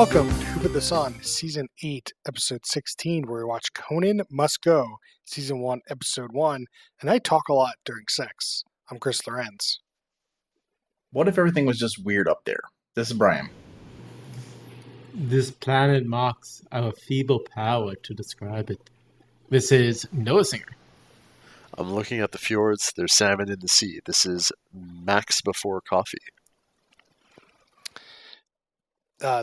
Welcome to Who Put This On, Season 8, Episode 16, where we watch Conan Must Go, Season 1, Episode 1, and I talk a lot during sex. I'm Chris Lorenz. What if everything was just weird up there? This is Brian. This planet mocks our feeble power to describe it. This is Noah Singer. I'm looking at the fjords. There's salmon in the sea. This is Max before coffee.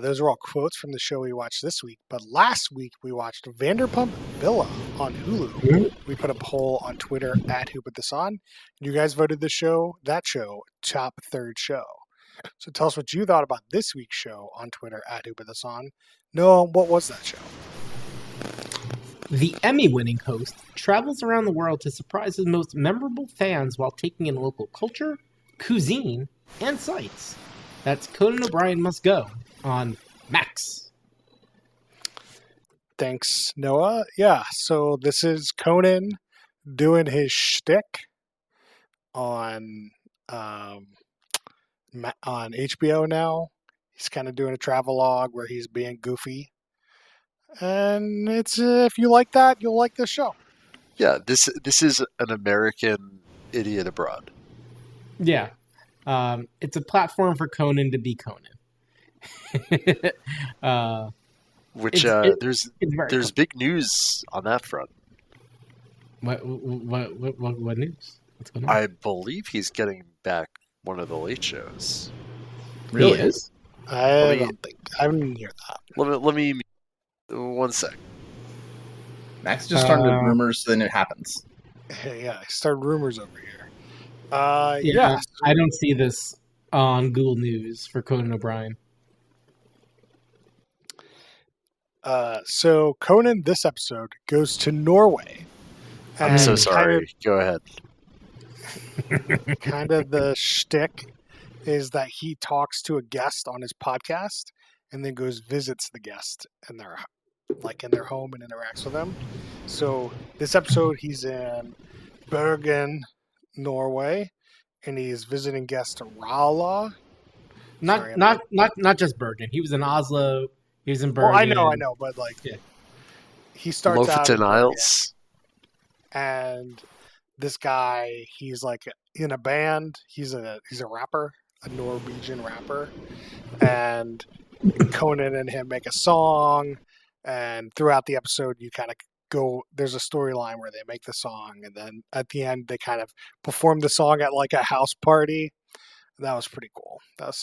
Those are all quotes from the show we watched this week, but last week we watched Vanderpump Villa on Hulu. Mm-hmm. We put a poll on Twitter at Who Put This On. You guys voted that show, top third show. So tell us what you thought about this week's show on Twitter at Who Put This On. Noah, what was that show? The Emmy-winning host travels around the world to surprise his most memorable fans while taking in local culture, cuisine, and sights. That's Conan O'Brien Must Go on Max. Thanks, Noah. Yeah, so this is Conan doing his shtick on HBO now. He's kind of doing a travelogue where he's being goofy. And it's if you like that, you'll like this show. Yeah, this is an American idiot abroad. Yeah. It's a platform for Conan to be Conan. There's big news on that front. What news? What's going on? I believe he's getting back one of the late shows. Really? He is? I didn't hear that. Let me 1 sec. Max just started rumors, then it happens. Yeah, I started rumors over here. Yeah. I don't see this on Google News for Conan O'Brien. So Conan, this episode, goes to Norway. I'm so sorry. Go ahead. Kind of the shtick is that he talks to a guest on his podcast and then visits the guest in their home and interacts with them. So this episode, he's in Bergen, Norway, and he's visiting guest Rala. Not just Bergen. He was in Oslo. He was in Bergen. Oh, I know, but he starts out Lofoten Isles. And this guy, he's like in a band. He's a rapper, a Norwegian rapper, and Conan and him make a song. And throughout the episode, you kind of there's a storyline where they make the song, and then at the end, they kind of perform the song at like a house party. That was pretty cool. That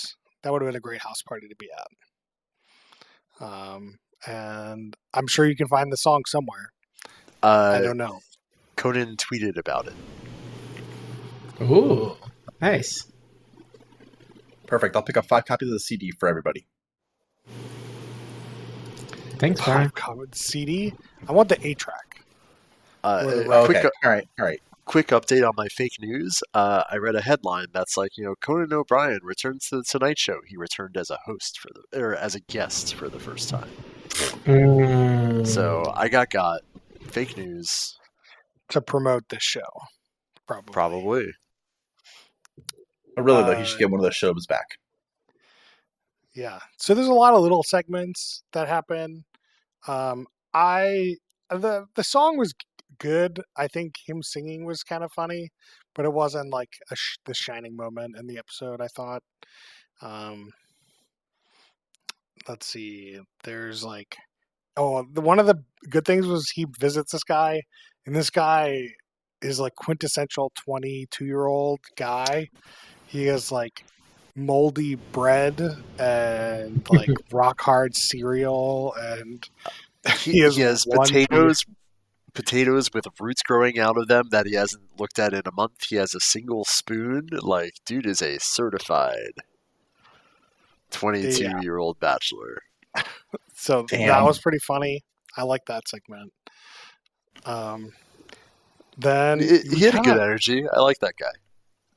would have been a great house party to be at. And I'm sure you can find the song somewhere. I don't know. Conan tweeted about it. Ooh, nice. Perfect. I'll pick up 5 copies of the CD for everybody. Thanks, Brian. CD. I want the 8-track. Okay. All right. Quick update on my fake news. I read a headline that's like, Conan O'Brien returns to the Tonight Show. He returned as a host as a guest for the first time. So I got fake news to promote this show. Probably. But really, though, he should get one of those shows back. Yeah. So there's a lot of little segments that happen. The song was good. I think him singing was kind of funny, but it wasn't like the shining moment in the episode, I thought. Let's see. There's one of the good things was he visits this guy, and this guy is like quintessential 22-year-old guy. He has like moldy bread and like rock hard cereal, and he has potatoes with roots growing out of them that he hasn't looked at in a month. He has a single spoon. Like, dude is a certified 22-year-old bachelor. So that was pretty funny. I like that segment. Then he had a good energy. I like that guy.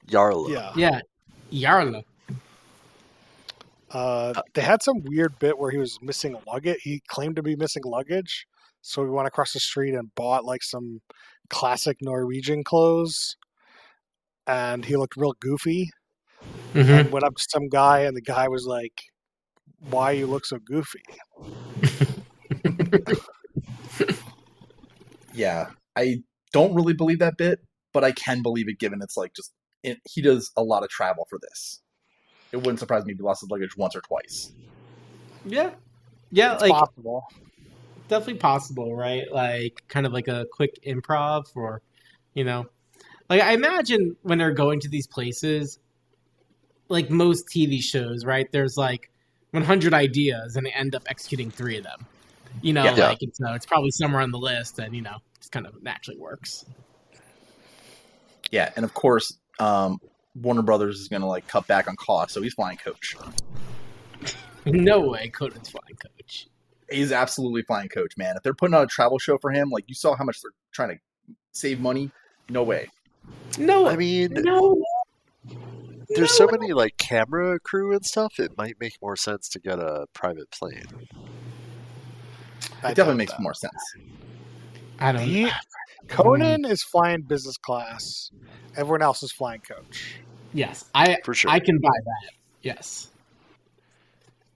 Jarla. Yeah. Jarla. They had some weird bit where he was missing luggage. He claimed to be missing luggage. So we went across the street and bought like some classic Norwegian clothes. And he looked real goofy. Mm-hmm. And went up to some guy, and the guy was like, why you look so goofy. Yeah, I don't really believe that bit, but I can believe it given it's like he does a lot of travel for this. It wouldn't surprise me if he lost his luggage once or twice. Yeah, It's like possible. definitely possible, right? Like kind of like a quick improv, or like I imagine when they're going to these places, like most TV shows, right? There's like 100 ideas, and they end up executing 3 of them. Yeah. Like it's probably somewhere on the list, and just kind of naturally works. Yeah, and of course, Warner Brothers is going to like cut back on costs, so he's flying coach. No way, Conan's flying coach. He's absolutely flying coach, man. If they're putting on a travel show for him, like you saw how much they're trying to save money. No way. No, I mean, no. There's so many like camera crew and stuff. It might make more sense to get a private plane. It definitely makes more sense. I don't. Conan is flying business class. Everyone else is flying coach. Yes, For sure. I can buy that. Yes.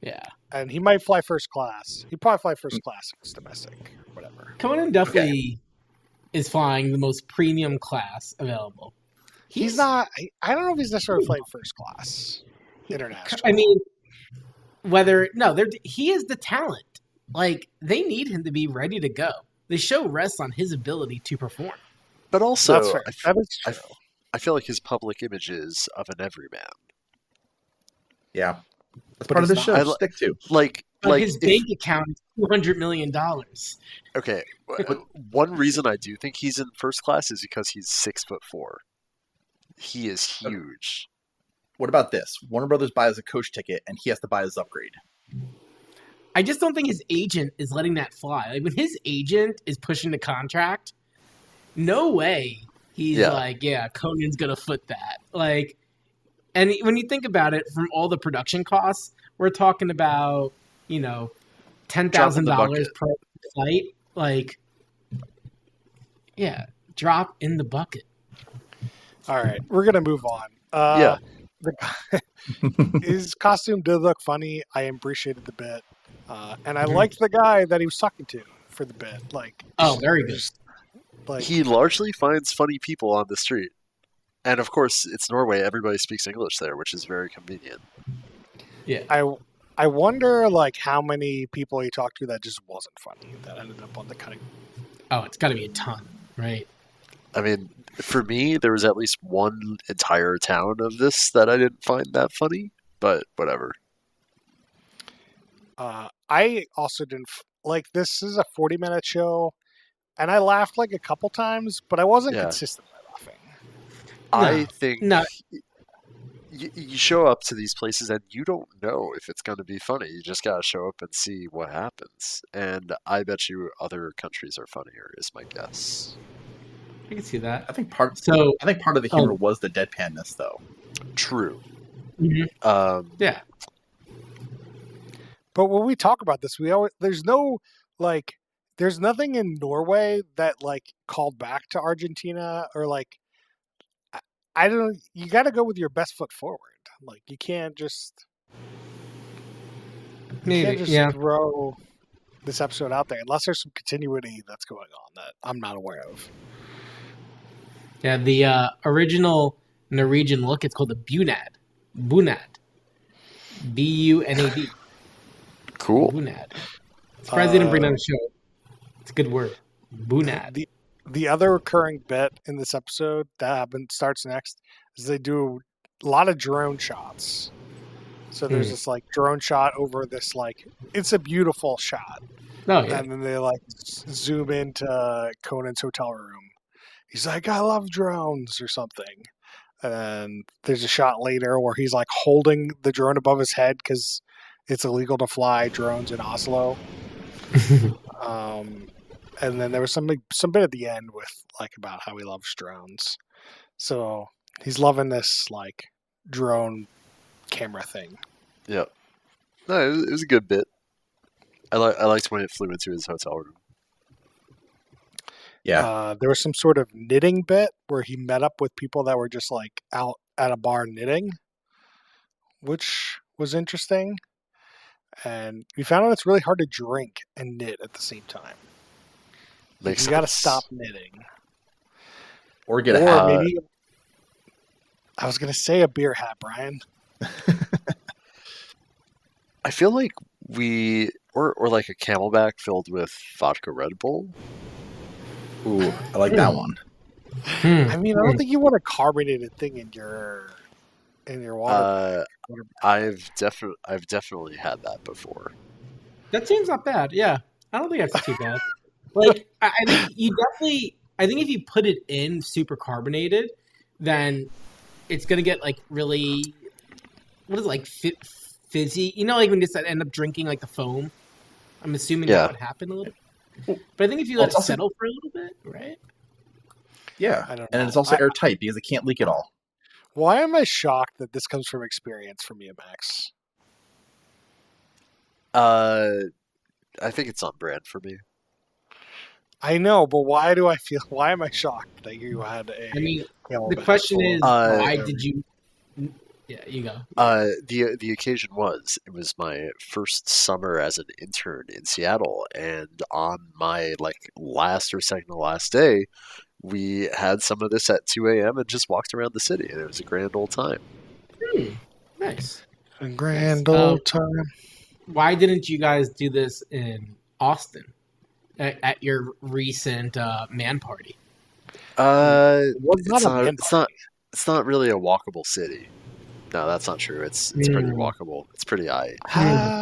Yeah. And he might fly first class. He'd probably fly first class if it's domestic or whatever. Conan definitely is flying the most premium class available. He's not. I don't know if he's necessarily flying first class international. I mean, he is the talent. Like they need him to be ready to go. The show rests on his ability to perform. But also, That's fair. That is true. I feel like his public image is of an everyman. Yeah, that's part of the show. Stick to like his bank account is $200 million. Okay, one reason I do think he's in first class is because he's 6'4". He is huge. What about this? Warner Brothers buys a coach ticket, and he has to buy his upgrade. I just don't think his agent is letting that fly. Like when his agent is pushing the contract, no way he's like, yeah, Conan's gonna foot that. Like, and when you think about it, from all the production costs, we're talking about $10,000 per flight. Like, yeah, drop in the bucket. All right, we're gonna move on. His costume did look funny. I appreciated the bit. And I liked the guy that he was talking to for the bit. Like, very good. Like, he largely finds funny people on the street, and of course, it's Norway. Everybody speaks English there, which is very convenient. Yeah, I wonder like how many people he talked to that just wasn't funny that ended up on the cutting. Oh, it's got to be a ton, right? I mean, for me, there was at least one entire town of this that I didn't find that funny, but whatever. I also didn't like this is a 40-minute show, and I laughed like a couple times, but I wasn't consistently laughing. I think you show up to these places and you don't know if it's going to be funny. You just got to show up and see what happens. And I bet you other countries are funnier, is my guess. I can see that. I think part of the humor was the deadpanness, though. True. Mm-hmm. Yeah. But when we talk about this, there's nothing in Norway that like called back to Argentina or like, I don't. You got to go with your best foot forward. Like you can't just throw this episode out there unless there's some continuity that's going on that I'm not aware of. Yeah, the original Norwegian look, it's called the bunad. Bunad. B-U-N-A-D. Cool. Bunad. Surprised they didn't bring that on the show. It's a good word. Bunad. The other recurring bit in this episode that starts next is they do a lot of drone shots. So there's this like drone shot over this like it's a beautiful shot. Oh yeah. And then they like zoom into Conan's hotel room. He's like, I love drones or something. And there's a shot later where he's like holding the drone above his head because it's illegal to fly drones in Oslo. And then there was some bit at the end with like about how he loves drones. So he's loving this like drone camera thing. Yeah. No, it was a good bit. I liked when it flew into his hotel room. Yeah. There was some sort of knitting bit where he met up with people that were just like out at a bar knitting, which was interesting. and we found out it's really hard to drink and knit at the same time. Makes You got to sense. stop knitting, Or get a or hat. maybe I was gonna say a beer hat, Brian. I feel like or like a Camelback filled with vodka Red Bull. Ooh, I like that one. I mean, I don't think you want a carbonated thing in your water. I've definitely had that before. That seems not bad. Yeah, I don't think that's too bad. Like, I think you definitely. I think if you put it in super carbonated, then it's gonna get like really. What is it, like fizzy? You know, like when you just end up drinking like the foam. I'm assuming that would happen a little bit. But I think if you let it settle for a little bit, right? Yeah, I don't know. and it's also airtight because it can't leak at all. Why am I shocked that this comes from experience from you, Max? I think it's on brand for me. I know, but why am I shocked that you had a... I mean, the Camelback question full is, of- why did you... Yeah, you go. The occasion it was my first summer as an intern in Seattle, and on my last or second to last day, we had some of this at 2 a.m. and just walked around the city, and it was a grand old time. Nice. A grand old time. Why didn't you guys do this in Austin at your recent man party? It's not really a walkable city. No, that's not true. It's pretty walkable. It's pretty aight. I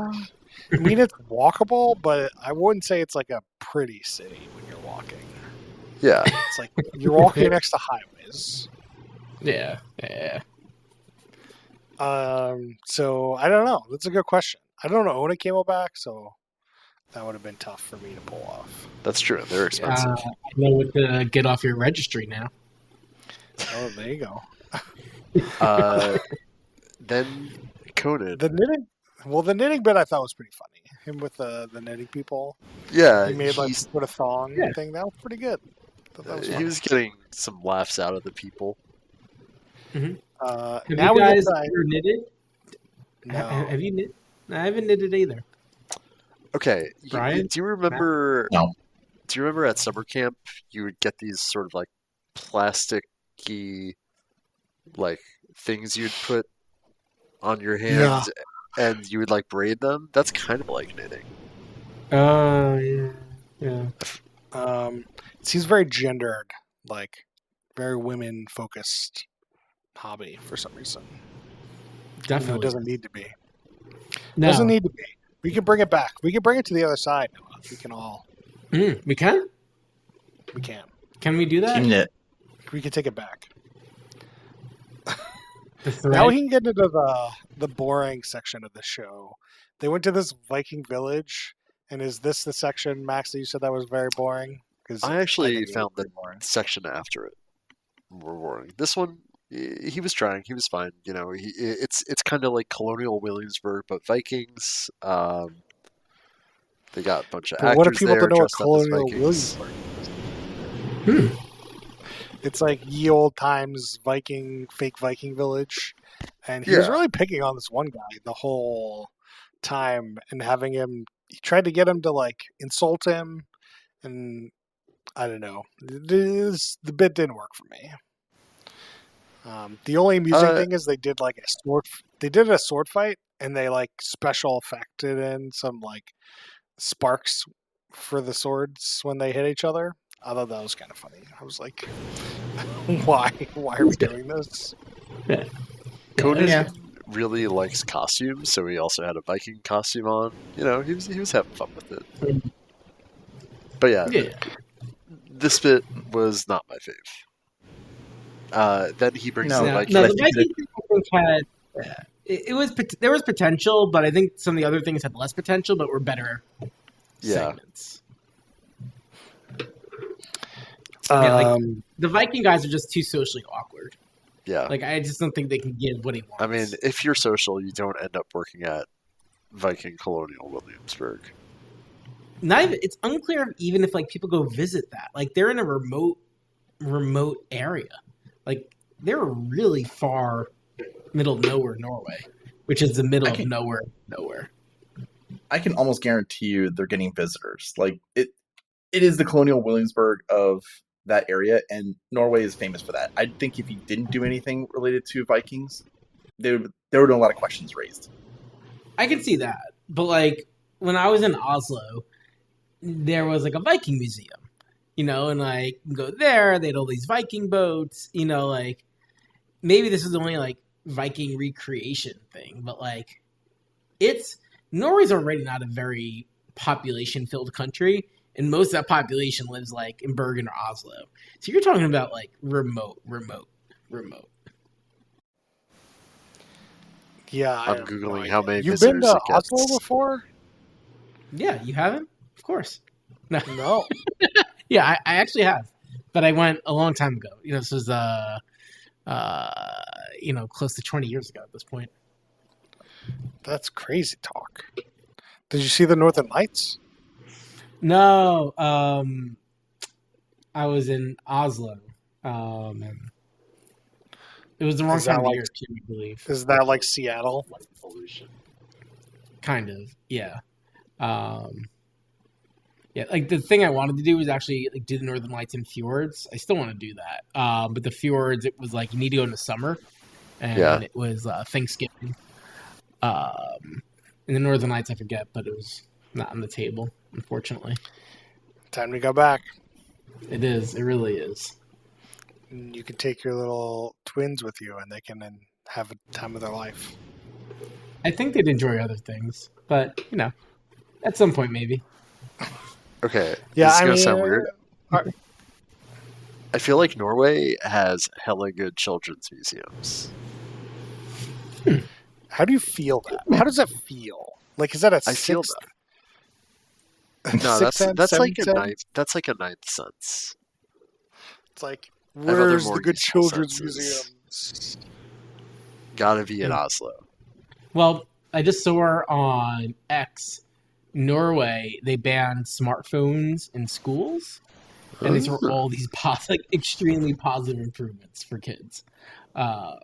mean, it's walkable, but I wouldn't say it's like a pretty city when you're walking. Yeah. It's like you're walking next to highways. Yeah. So I don't know. That's a good question. I don't own a Camelback, so that would have been tough for me to pull off. That's true. They're expensive. I know what to get off your registry now. Oh, there you go. Then Conan. The knitting bit I thought was pretty funny. Him with the knitting people. Yeah, He made put a thong thing. That was pretty good. He was getting some laughs out of the people. Mm-hmm. Have now you guys ever knitted? No. Have you knit? I haven't knitted either. Okay, Brian? do you remember? No. Do you remember at summer camp you would get these sort of plasticky things you'd put on your hand, and you would braid them? That's kind of like knitting. Yeah. It seems very gendered, very women focused hobby for some reason. Definitely. It doesn't need to be. No. Doesn't need to be. We can bring it back. We can bring it to the other side. We can all. We can? We can. Can we do that? Team knit. We can take it back. The Now we can get into the boring section of the show. They went to this Viking village, and is this the section, Max, that you said that was very boring? I actually found the boring. section after it more boring. This one, he was trying. He was fine. It's kind of like colonial Williamsburg, but Vikings. They got a bunch of actors What if people there don't know what dressed up as colonial Vikings. Williamsburg is? It's like ye old times fake Viking village. And he was really picking on this one guy the whole time and he tried to get him to insult him. And I don't know. The bit didn't work for me. The only amusing thing is they did a sword fight and they special effected in some sparks for the swords when they hit each other. I thought that was kind of funny. I was like, why are we doing this? Conan really likes costumes, so he also had a Viking costume on. He was having fun with it. But this bit was not my fave. Then he brings the Viking. No, the Viking had there was potential, but I think some of the other things had less potential, but were better segments. The Viking guys are just too socially awkward. Yeah. I just don't think they can give what he wants. I mean, if you're social, you don't end up working at Viking Colonial Williamsburg. It's unclear even if people go visit that. They're in a remote area. They're really far middle of nowhere, Norway, which is the middle of nowhere. I can almost guarantee you they're getting visitors. Like it is the colonial Williamsburg of that area, and Norway is famous for that. I think if you didn't do anything related to Vikings, there would be a lot of questions raised. I can see that, but like when I was in Oslo, there was like a Viking museum, and like you go there, they had all these Viking boats, like maybe this is only like Viking recreation thing, but like Norway's already not a very population filled country, and most of that population lives like in Bergen or Oslo. So you're talking about like remote. Yeah, I'm Googling how many You've been visitors to it gets. Oslo before? Yeah, you haven't? Of course. No. Yeah, I actually have, but I went a long time ago. This was close to 20 years ago at this point. That's crazy talk. Did you see the Northern Lights? No, I was in Oslo, and it was the wrong time of year too, I believe. Is that like Seattle? Kind of, yeah. Yeah, like the thing I wanted to do was actually like do the Northern Lights in fjords. I still want to do that, but the fjords, it was like you need to go in the summer, and it was Thanksgiving. And the Northern Lights, I forget, but it was not on the table, unfortunately. Time to go back. It is. It really is. You can take your little twins with you, and they can then have a time of their life. I think they'd enjoy other things, but at some point maybe. Okay. Yeah, this is gonna sound weird. Are, I feel like Norway has hella good children's museums. How do you feel that? How does that feel? Like, is that a I feel sixth? No, sixth sense, that's like seventh a sense? ninth. That's like a ninth sense. It's like, have other where's more the good useful children's senses. museums? Gotta be in Oslo. Well, I just saw on X, Norway, they banned smartphones in schools, and these were all these extremely positive improvements for kids. So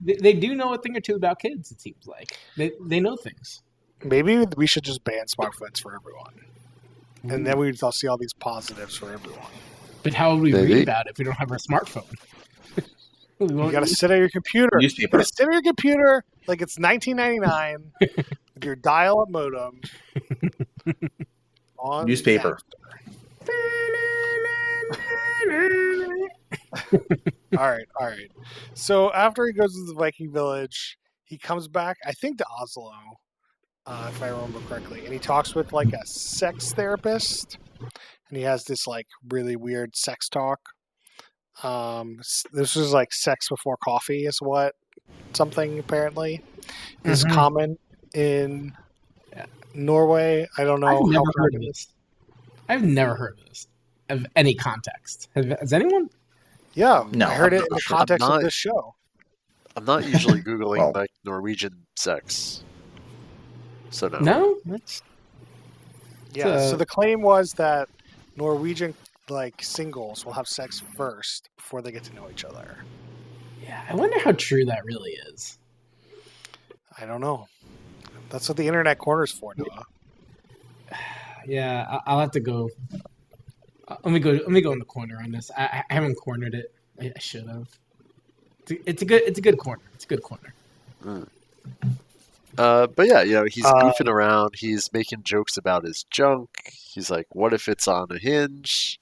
they do know a thing or two about kids. It seems like they know things. Maybe we should just ban smartphones for everyone. And then we'd all see all these positives for everyone. But how would we Maybe. read about it if we don't have our smartphone? You gotta sit at your computer. Newspaper. You gotta sit at your computer like it's 1999 with your dial-up modem on Newspaper. All right. So after he goes to the Viking village, he comes back, I think, to Oslo, if I remember correctly, and he talks with like a sex therapist, and he has this like really weird sex talk. This was like sex before coffee is what something apparently is common in Norway. I don't know. I've never heard of this. I've never heard of this of any context. Has anyone? Yeah, No, I heard I'm it in not the sure. context I'm of not- this show. I'm not usually Googling Well- like Norwegian sex. So no. No, that's Yeah, so the claim was that Norwegian like singles will have sex first before they get to know each other. yeah. I wonder how true that really is. I don't know. That's what the internet corner's for, Noah. Yeah, I'll have to go. Let me go in the corner on this. I haven't cornered it. I should have. It's a good corner. It's a good corner. But yeah, he's goofing around. He's making jokes about his junk. He's like, "What if it's on a hinge?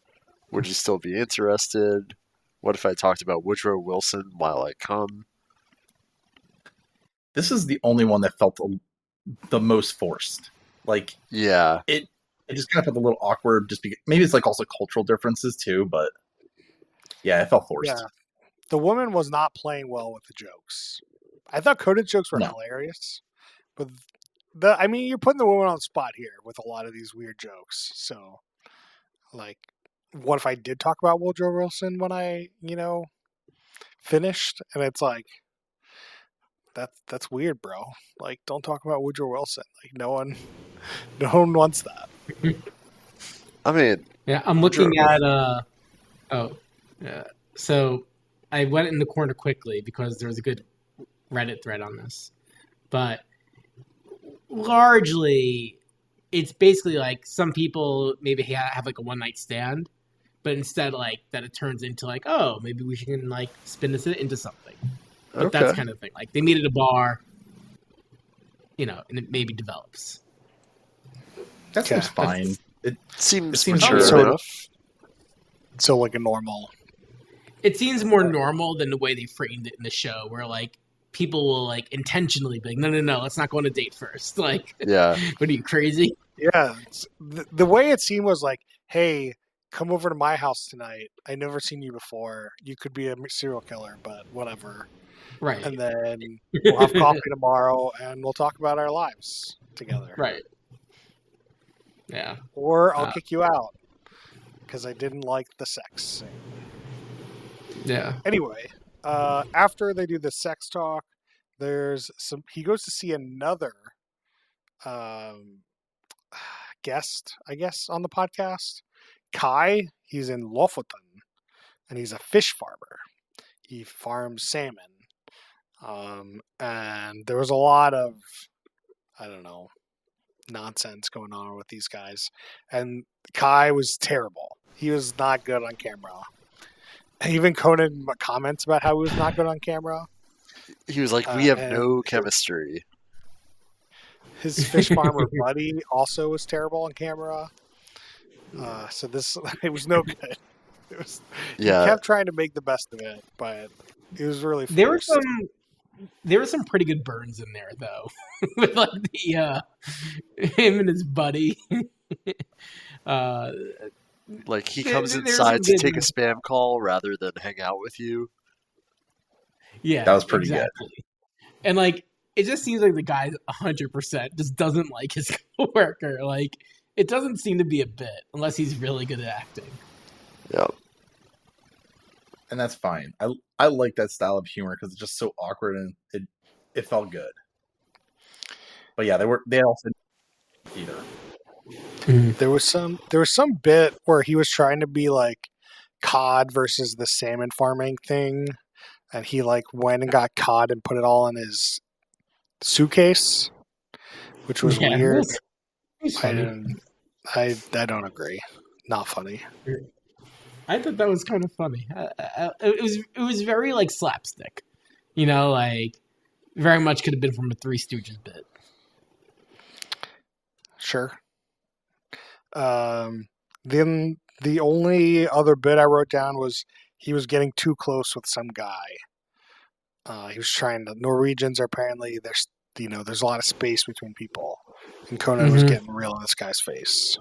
Would you still be interested? What if I talked about Woodrow Wilson while I come?" This is the only one that felt the most forced. Like, Yeah, it just kind of felt a little awkward. Just because maybe it's like also cultural differences too, but yeah, it felt forced. Yeah. The woman was not playing well with the jokes. I thought Conan's jokes were No. hilarious. But you're putting the woman on the spot here with a lot of these weird jokes. So, like, what if I did talk about Woodrow Wilson when I, finished? And it's like, that's weird, bro. Like, don't talk about Woodrow Wilson. Like, no one wants that. I mean, Yeah, I'm looking at so I went in the corner quickly because there was a good Reddit thread on this. But largely, it's basically like some people maybe have like a one night stand, but instead like that it turns into like, oh, maybe we can like spin this into something. But that's Okay. kind of the thing. Like they meet at a bar, and it maybe develops. That seems fine. It Seems seems mature so- enough. So like a normal. It seems more normal than the way they framed it in the show, where like people will like intentionally be like, no, let's not go on a date first. Like, Yeah. what are you, crazy? Yeah, the way it seemed was like, hey, come over to my house tonight. I never seen you before. You could be a serial killer, but whatever. Right. And then we'll have coffee tomorrow, and we'll talk about our lives together. Right. Yeah. Or I'll kick you out because I didn't like the sex scene. Yeah. Anyway, after they do the sex talk, there's some. He goes to see another guest, I guess, on the podcast. Kai. He's in Lofoten, and he's a fish farmer. He farms salmon. And there was a lot of, I don't know, nonsense going on with these guys. And Kai was terrible. He was not good on camera. Even Conan comments about how he was not good on camera. He was like, we have and no chemistry. His fish farmer buddy also was terrible on camera. So this, it was no good. It was, Yeah. He kept trying to make the best of it, but it was really forced. There were some pretty good burns in there though. With like the him and his buddy. Like he There- comes there's inside to some take a good- spam call rather than hang out with you. Yeah, That was pretty good. exactly. And like, it just seems like the guy 100% just doesn't like his coworker. Like, it doesn't seem to be a bit unless he's really good at acting. Yeah. And that's fine. I like that style of humor because it's just so awkward and it felt good. But yeah, they also either. There was some bit where he was trying to be like cod versus the salmon farming thing, and he like went and got cod and put it all in his suitcase, which was Yeah, weird. it was I funny. didn't. I don't agree. Not funny. I thought that was kind of funny. It was very like slapstick, like very much could have been from a Three Stooges bit. Sure. Then the only other bit I wrote down was he was getting too close with some guy. He was trying to. Norwegians are apparently there's a lot of space between people, and Conan was Mhm. getting real in this guy's face.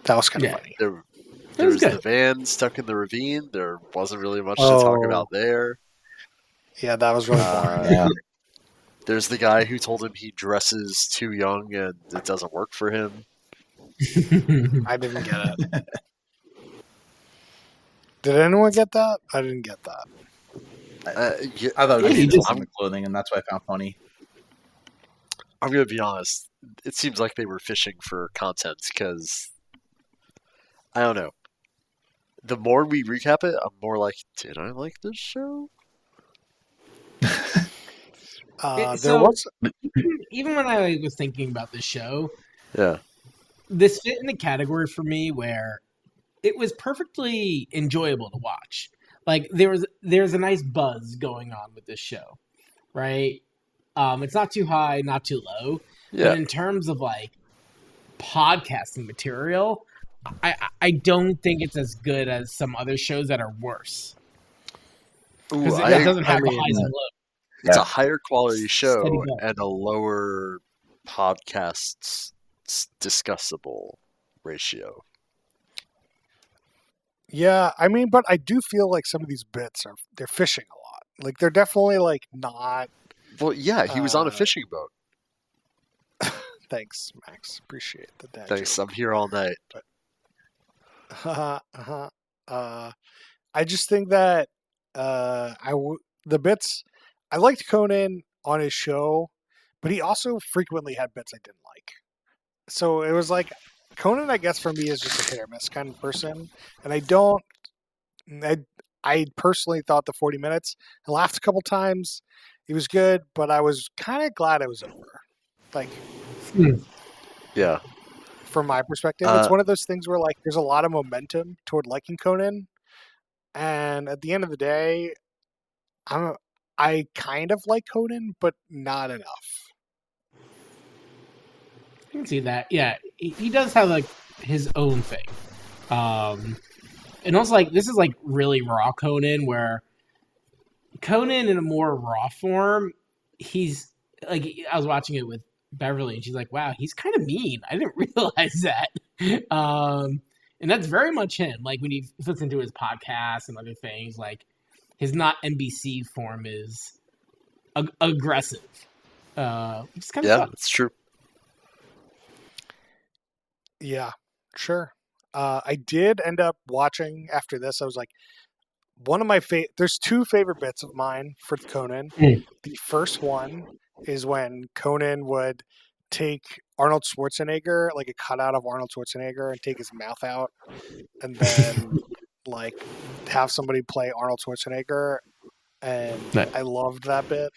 That was kind of Yeah. funny. There was good. the van stuck in the ravine. There wasn't really much to talk Oh. about there. Yeah, that was really boring. Yeah. There's the guy who told him he dresses too young and it doesn't work for him. I didn't get it. Did anyone get that? I didn't get that. Yeah, I thought it was Yeah, he just just- some clothing, and that's what I found funny. I'm going to be honest. It seems like they were fishing for content because, I don't know. The more we recap it, I'm more like, did I like this show? There So- was Even when I was thinking about this show, Yeah. this fit in the category for me where it was perfectly enjoyable to watch. Like there's a nice buzz going on with this show, right? It's not too high, not too low. Yeah. But in terms of like podcasting material, I don't think it's as good as some other shows that are worse Ooh, because I- it doesn't have the mean, highs and lows. It's Yeah. a higher quality show Steady go. and a lower podcast discussable ratio. Yeah, I mean, but I do feel like some of these bits they're fishing a lot. Like they're definitely like not. Well, yeah, he was on a fishing boat. Thanks, Max. Appreciate the dad Thanks, joke. I'm here all night. I just think that the bits I liked Conan on his show, but he also frequently had bits I didn't like. So it was like Conan, I guess for me is just a hit or miss kind of person, and I personally thought the 40 minutes. I laughed a couple times. It was good, but I was kind of glad it was over. Like, Yeah. from my perspective, it's one of those things where like there's a lot of momentum toward liking Conan, and at the end of the day, I kind of like Conan, but not enough. I can see that. Yeah, he does have like his own thing. And also like this is like really raw Conan, where Conan in a more raw form, he's like, I was watching it with Beverly and she's like, wow, he's kind of mean. I didn't realize that. And that's very much him. Like when you listen to his podcast and other things, like his not NBC form is aggressive. It's kind of fun. It's true. Yeah, sure. I did end up watching after this. I was like, one of my there's two favorite bits of mine for Conan. The first one is when Conan would take Arnold Schwarzenegger, like a cutout of Arnold Schwarzenegger, and take his mouth out, and then like have somebody play Arnold Schwarzenegger. And I loved that bit.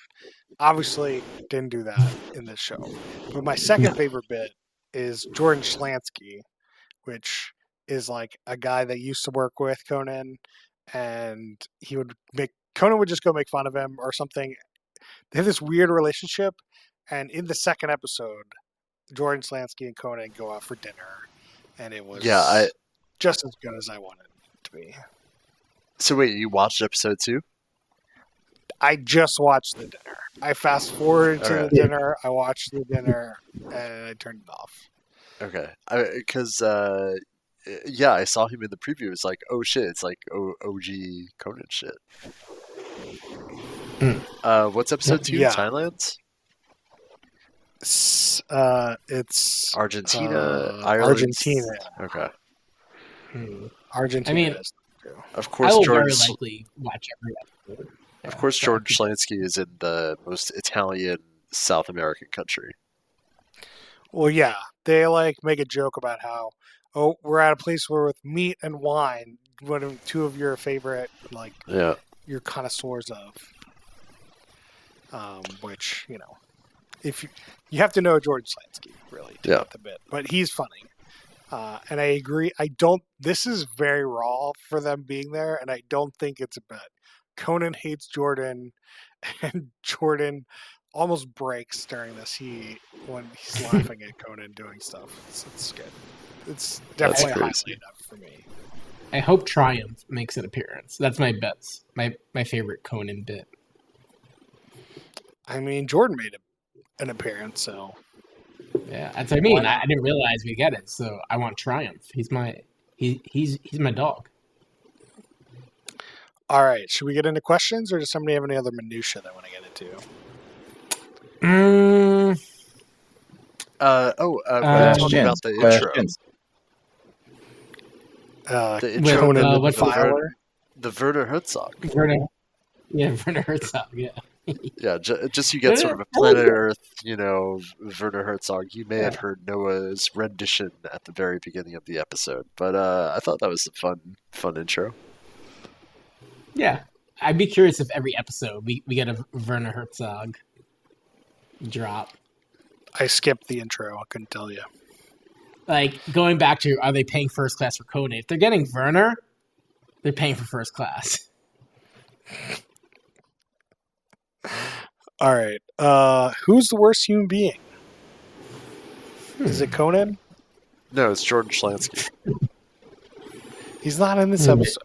Obviously, didn't do that in this show. But my second favorite bit is Jordan Schlansky, which is like a guy that used to work with Conan, and Conan would just go make fun of him or something. They have this weird relationship, and in the second episode, Jordan Schlansky and Conan go out for dinner, and it was just as good as I wanted it to be. So wait, you watched episode 2? I just watched the dinner. I fast forwarded to the dinner. I watched the dinner, and I turned it off. Okay, because I saw him in the preview. It's like, oh shit, it's like OG Conan shit. What's episode 2? Yeah. Thailand? It's Argentina, Ireland. Argentina. Okay. Argentina. I mean, of course, I will George. very likely watch every episode. Of course, George Schlansky is in the most Italian South American country. Well, yeah, they like make a joke about how, we're at a place where with meat and wine, one of two of your favorite, like, your connoisseurs of, which, you know, if you have to know George Schlansky really to get the bit, but he's funny. And I agree. This is very raw for them being there, and I don't think it's a bet. Conan hates Jordan, and Jordan almost breaks during this. When he's laughing at Conan doing stuff. It's good. It's definitely a highlight enough for me. I hope Triumph makes an appearance. That's my bets. My favorite Conan bit. I mean, Jordan made an appearance, so yeah, that's what I mean. I didn't realize we get it, so I want Triumph. He's my dog. All right, should we get into questions, or does somebody have any other minutia they want to get into? Talking about the intro. The intro Conan the Filer. The Werner Herzog. Werner Herzog, yeah. Yeah, just you get sort of a planet Earth, Werner Herzog. You may have heard Noah's rendition at the very beginning of the episode, but I thought that was a fun intro. Yeah, I'd be curious if every episode we get a Werner Herzog drop. I skipped the intro. I couldn't tell you. Like, going back to, are they paying first class for Conan? If they're getting Werner, they're paying for first class. All right. Who's the worst human being? Is it Conan? No, it's Jordan Schlansky. He's not in this episode.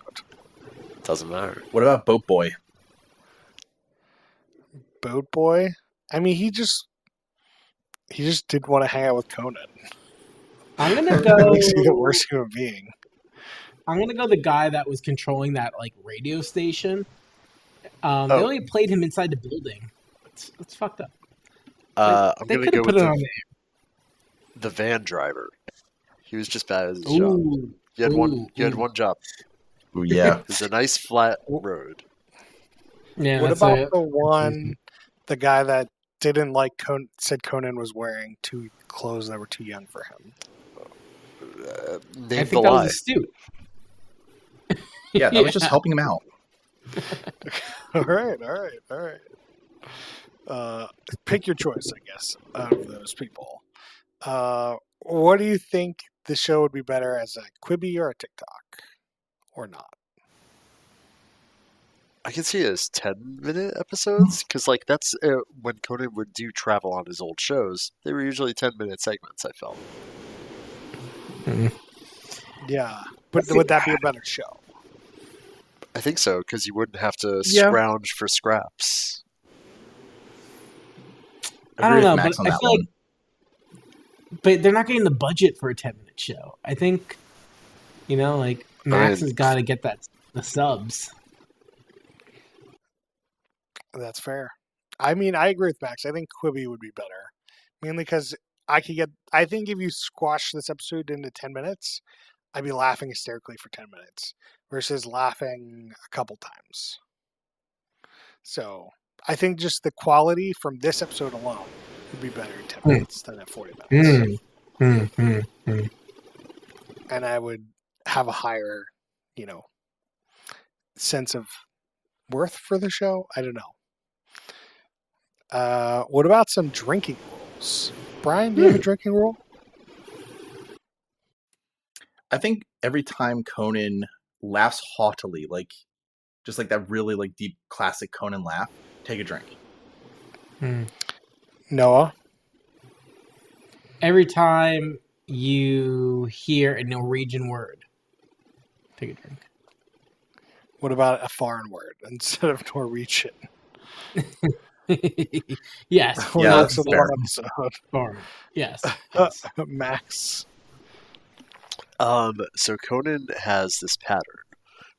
Doesn't matter. What about Boat Boy? Boat Boy? I mean, he just didn't want to hang out with Conan. I'm gonna go. Makes me the worst human being. I'm gonna go the guy that was controlling that like radio station. They only played him inside the building. It's fucked up. I'm gonna go with the van driver. He was just bad at his job. You had one job. Ooh, yeah. It's a nice flat road. Yeah. What about the guy that didn't like said Conan was wearing clothes that were too young for him? I think that was astute. Yeah, that was just helping him out. All right. Pick your choice, I guess, out of those people. What do you think the show would be better as a Quibi or a TikTok, or not? I can see it as 10-minute episodes because, like, that's when Conan would do travel on his old shows. They were usually 10-minute segments. I felt. Yeah, but would that be a better show? I think so because you wouldn't have to Yeah. scrounge for scraps. I don't Agree know, with Max but on I that feel one. like, but they're not getting the budget for a 10-minute show. I think, like Max has got to get the subs. That's fair. I mean, I agree with Max. I think Quibi would be better, mainly because I think if you squash this episode into 10 minutes, I'd be laughing hysterically for 10 minutes versus laughing a couple times. So I think just the quality from this episode alone would be better in 10 minutes than at 40 minutes. And I would have a higher, sense of worth for the show. I don't know. What about some drinking rules? Brian, do you have a drinking rule? I think every time Conan laughs haughtily, just like that really deep classic Conan laugh, take a drink. Noah? Every time you hear a Norwegian word, take a drink. What about a foreign word instead of Norwegian? Yes. Yeah, that's a fair. episode. Foreign. Yes. Max. So Conan has this pattern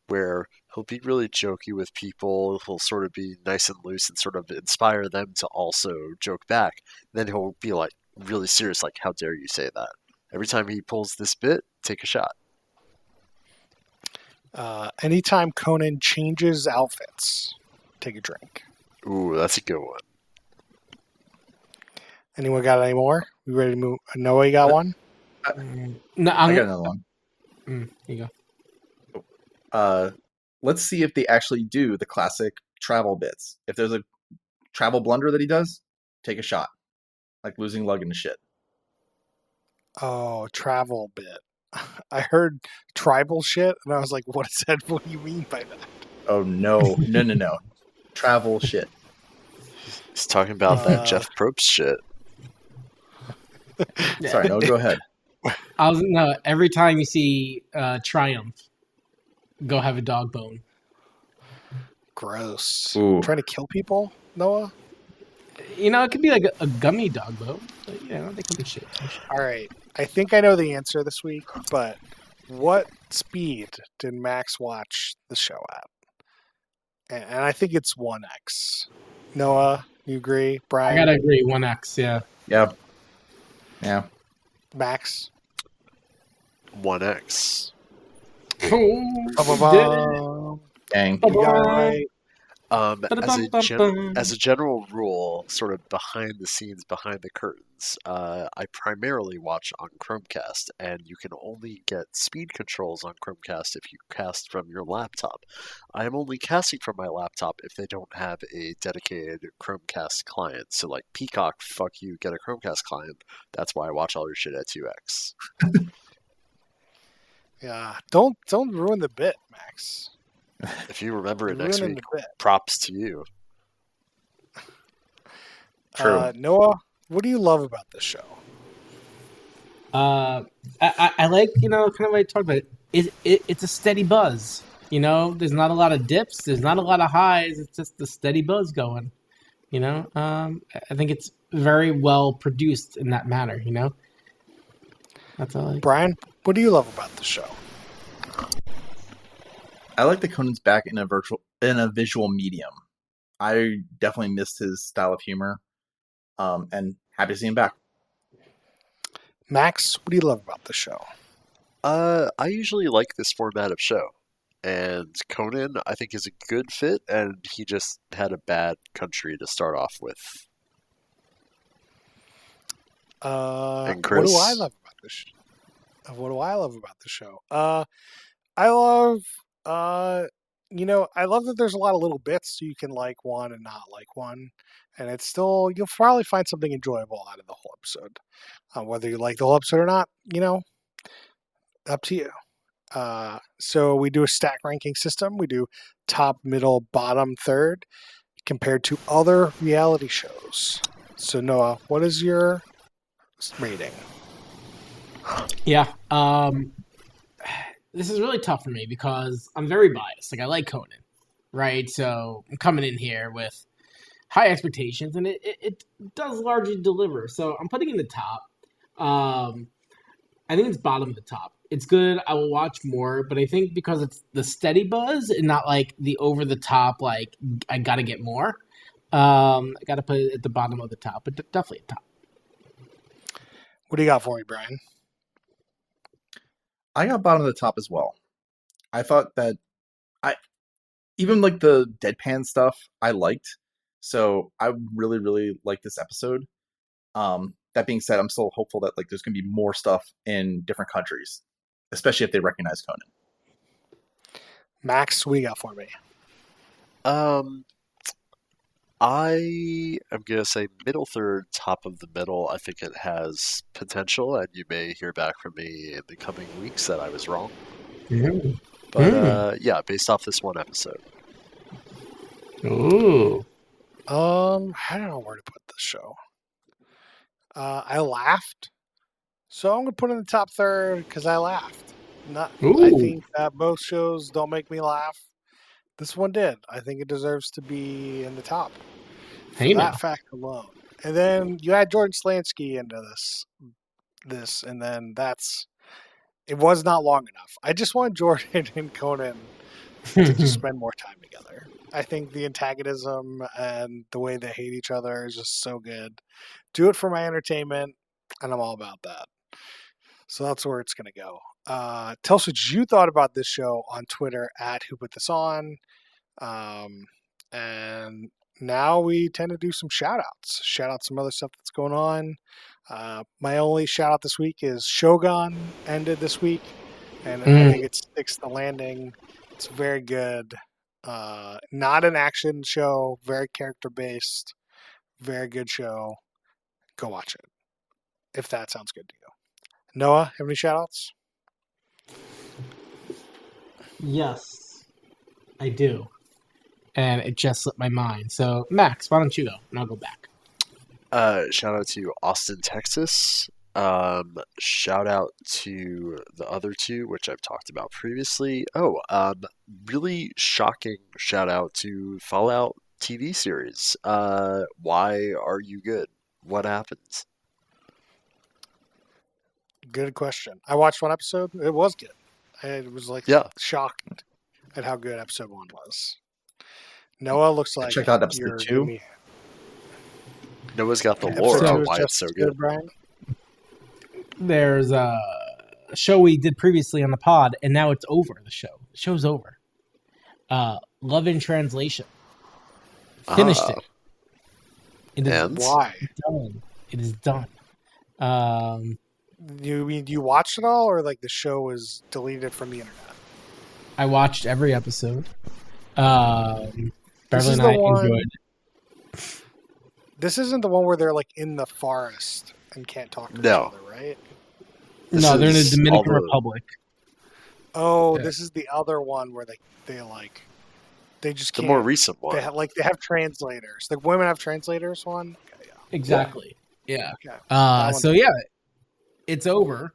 where he'll be really jokey with people. He'll sort of be nice and loose and sort of inspire them to also joke back. Then he'll be like really serious, like, how dare you say that? Every time he pulls this bit, take a shot. Anytime Conan changes outfits, take a drink. Ooh, that's a good one. Anyone got any more? We ready to move? Noah, you got one? No, I got another one. Here you go. Let's see if they actually do the classic travel bits. If there's a travel blunder that he does, take a shot. Like losing luggage and shit. Oh, travel bit. I heard tribal shit, and I was like, what is that? What do you mean by that? Oh, no. No. Travel shit. He's talking about that Jeff Probst shit. Sorry, no, go ahead. Every time you see Triumph, go have a dog bone. Gross. Ooh. Trying to kill people, Noah? It could be like a gummy dog bone. But, they come in shit. All right. I think I know the answer this week, but what speed did Max watch the show at? And I think it's 1x. Noah, you agree? Brian? I gotta agree, 1x, yeah. Yeah. Max? 1x. Dang. You got it right. As a general rule, sort of behind the scenes, behind the curtains, I primarily watch on Chromecast, and you can only get speed controls on Chromecast if you cast from your laptop. I am only casting from my laptop if they don't have a dedicated Chromecast client. So, like Peacock, fuck you, get a Chromecast client. That's why I watch all your shit at 2x. Yeah, don't ruin the bit, Max. If you remember it You're next ruining week, the bit. props to you. True. Noah, what do you love about this show? I like, kind of like I talked about it. It's a steady buzz. There's not a lot of dips. There's not a lot of highs. It's just the steady buzz going. I think it's very well produced in that manner. That's all. I like. Brian, what do you love about the show? I like that Conan's back in a visual medium. I definitely missed his style of humor, and happy to see him back. Max, what do you love about the show? I usually like this format of show, and Conan I think is a good fit, and he just had a bad country to start off with. And Chris? What do I love about this? What do I love about the show? I love I love that there's a lot of little bits so you can like one and not like one, and it's still you'll probably find something enjoyable out of the whole episode. Whether you like the whole episode or not, up to you. So we do a stack ranking system. We do top, middle, bottom, third, compared to other reality shows. So Noah, what is your rating? Yeah. This is really tough for me because I'm very biased. Like, I like Conan, right? So I'm coming in here with high expectations, and it does largely deliver. So I'm putting it in the top. I think it's bottom of the top. It's good. I will watch more, but I think because it's the steady buzz and not like the over the top, like I gotta get more. I gotta put it at the bottom of the top, but definitely top. What do you got for me, Brian? I got bottom of the top as well. I thought that even like the deadpan stuff I liked. So I really, really like this episode. That being said, I'm still hopeful that like there's gonna be more stuff in different countries, especially if they recognize Conan. Max, what do you got for me? I am going to say middle third, top of the middle. I think it has potential, and you may hear back from me in the coming weeks that I was wrong. Mm. But yeah, based off this one episode. Ooh. I don't know where to put this show. I laughed, so I'm gonna put it in the top third because I laughed. I think that most shows don't make me laugh. This one did. I think it deserves to be in the top. Hey, for that fact alone. And then you add Jordan Slansky into this, and then it was not long enough. I just want Jordan and Conan to just spend more time together. I think the antagonism and the way they hate each other is just so good. Do it for my entertainment, and I'm all about that. So that's where it's going to go. Tell us what you thought about this show on Twitter at Who Put This On. And now we tend to do some shout outs. Shout out some other stuff that's going on. My only shout out this week is Shogun ended this week. And I think it sticks the landing. It's very good. Not an action show, very character based. Very good show. Go watch it. If that sounds good to you. Noah, have any shout outs? Yes, I do. And it just slipped my mind. So, Max, why don't you go? And I'll go back. Shout out to Austin, Texas. Shout out to the other two, which I've talked about previously. Really shocking shout out to Fallout TV series. Why are you good? What happens? Good question. I watched one episode. It was good. I was shocked at how good episode 1 was. Noah looks like check out episode 2. Noah's got the lore on why it's so good. Brian. There's a show we did previously on the pod, and now it's over. The show's over. Love in Translation. Finished it. It is why? Done. It is done. You watched it all, or like the show was deleted from the internet? I watched every episode. Beverly and I enjoyed it. This isn't the one where they're like in the forest and can't talk to each other, right? No, they're in the Dominican Republic. Oh, yeah. This is the other one where they just can't. The more recent one. They have translators. The women have translators one. Okay, yeah. Exactly. Yeah. Okay. It's over.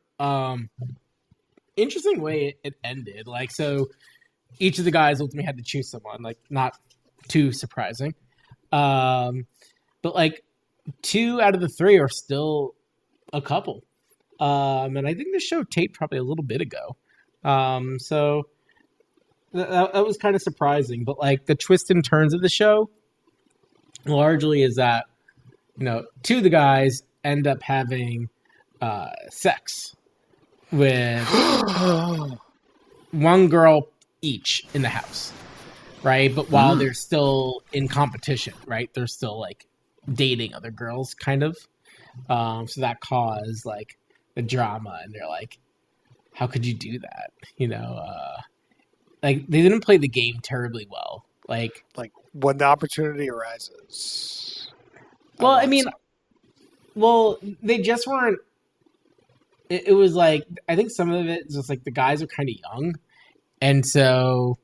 Interesting way it ended. Like, so each of the guys ultimately had to choose someone. Like, not too surprising. But like 2 out of the 3 are still a couple. And I think the show taped probably a little bit ago. So that was kind of surprising. But like the twists and turns of the show largely is that, 2 of the guys end up having sex with one girl each in the house, right? But while they're still in competition, right? They're still like dating other girls, kind of. So that caused like the drama, and they're like, "How could you do that?" like they didn't play the game terribly well. Like when the opportunity arises. Well, I mean, they just weren't. It was like I think some of it is just like the guys are kind of young, and so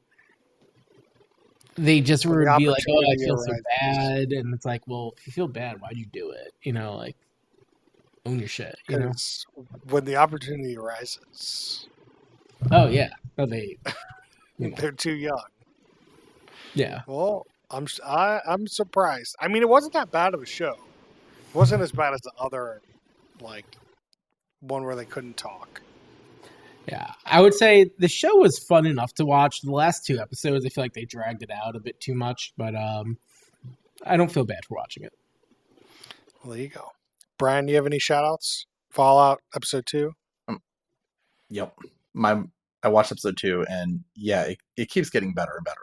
they just would be like, "Oh, I feel so bad," and it's like, "Well, if you feel bad, why'd you do it? You know, like own your shit." You know, when the opportunity arises. Oh yeah, they're too young. Yeah. Well, I'm surprised. I mean, it wasn't that bad of a show. It wasn't as bad as the other, like one where they couldn't talk. Yeah, I would say the show was fun enough to watch. The last 2 episodes, I feel like they dragged it out a bit too much, but I don't feel bad for watching it. Well, there you go. Brian, do you have any shout-outs? Fallout episode 2? Yep. I watched episode 2, and yeah, it keeps getting better and better.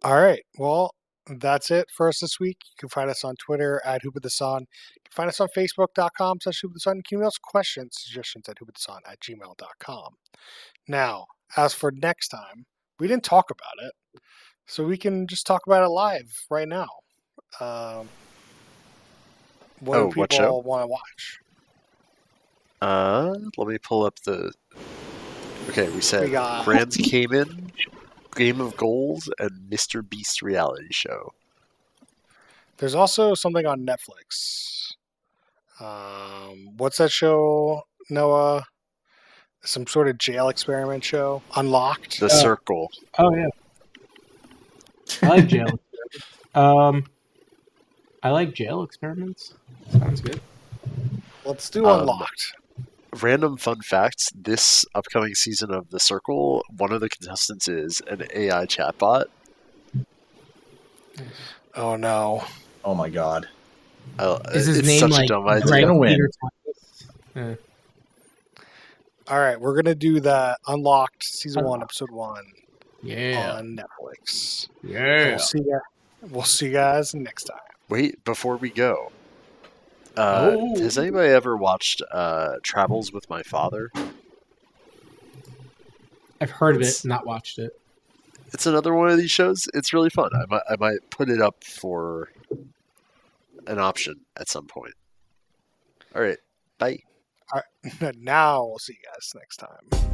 All right. Well, that's it for us this week. You can find us on Twitter at @HoopWithTheSun. You can find us on Facebook.com/HoopWithTheSun. You can email us questions, suggestions at HoopWithTheSun@gmail.com. Now, as for next time, we didn't talk about it, so we can just talk about it live right now. What do people want to watch? Let me pull up the. Okay, we said Grand Cayman, Game of Gold, and Mr. Beast reality show. There's also something on Netflix. What's that show, Noah? Some sort of jail experiment show? Unlocked? The Circle. Oh, yeah. I like jail experiments. I like jail experiments. Sounds good. Let's do Unlocked. Random fun facts. This upcoming season of The Circle, one of the contestants is an AI chatbot. Oh, no. Oh, my God. Is his name such like a dumb idea. All right, we're going to do the Unlocked Season 1, Episode 1 on Netflix. Yeah. We'll see you guys next time. Wait, before we go, has anybody ever watched Travels with My Father? I've heard of it, not watched it. It's another one of these shows. It's really fun. I might put it up for an option at some point. All right, bye. All right, now we'll see you guys next time.